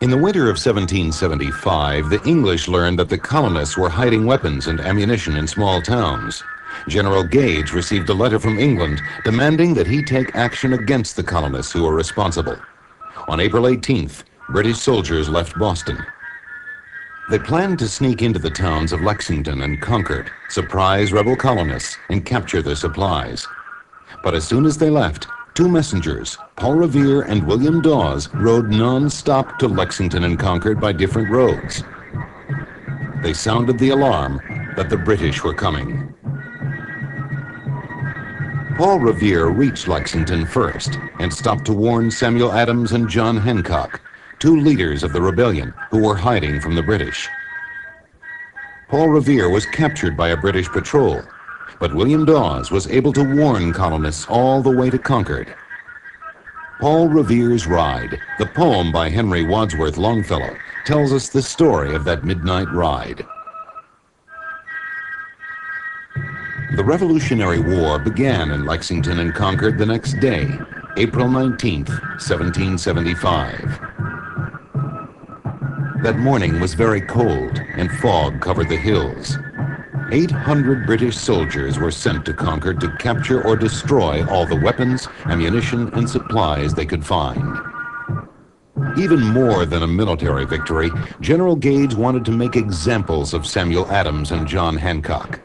In the winter of 1775, the English learned that the colonists were hiding weapons and ammunition in small towns. General Gage received a letter from England demanding that he take action against the colonists who were responsible. On April 18th, British soldiers left Boston. They planned to sneak into the towns of Lexington and Concord, surprise rebel colonists, and capture their supplies. But as soon as they left, two messengers, Paul Revere and William Dawes, rode non-stop to Lexington and Concord by different roads. They sounded the alarm that the British were coming. Paul Revere reached Lexington first and stopped to warn Samuel Adams and John Hancock, two leaders of the rebellion who were hiding from the British. Paul Revere was captured by a British patrol, but William Dawes was able to warn colonists all the way to Concord. Paul Revere's Ride, the poem by Henry Wadsworth Longfellow, tells us the story of that midnight ride. The Revolutionary War began in Lexington and Concord the next day, April 19th, 1775. That morning was very cold and fog covered the hills. 800 British soldiers were sent to Concord to capture or destroy all the weapons, ammunition, and supplies they could find. Even more than a military victory, General Gage wanted to make examples of Samuel Adams and John Hancock.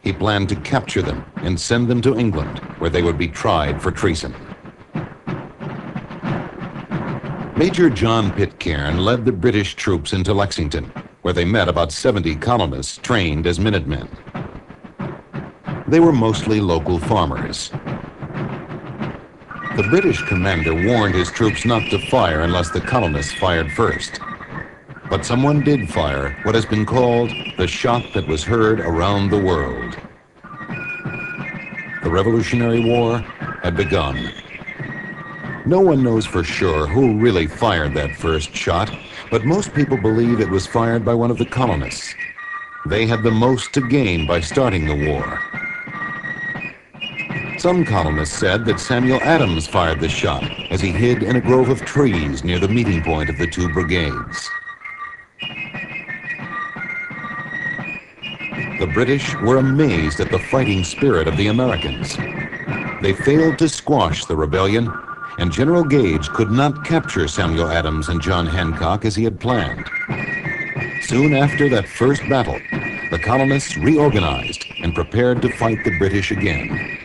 He planned to capture them and send them to England, where they would be tried for treason. Major John Pitcairn led the British troops into Lexington, where they met about 70 colonists trained as Minutemen. They were mostly local farmers. The British commander warned his troops not to fire unless the colonists fired first. But someone did fire what has been called the shot that was heard around the world. The Revolutionary War had begun. No one knows for sure who really fired that first shot, but most people believe it was fired by one of the colonists. They had the most to gain by starting the war. Some colonists said that Samuel Adams fired the shot as he hid in a grove of trees near the meeting point of the two brigades. The British were amazed at the fighting spirit of the Americans. They failed to squash the rebellion, and General Gage could not capture Samuel Adams and John Hancock as he had planned. Soon after that first battle, the colonists reorganized and prepared to fight the British again.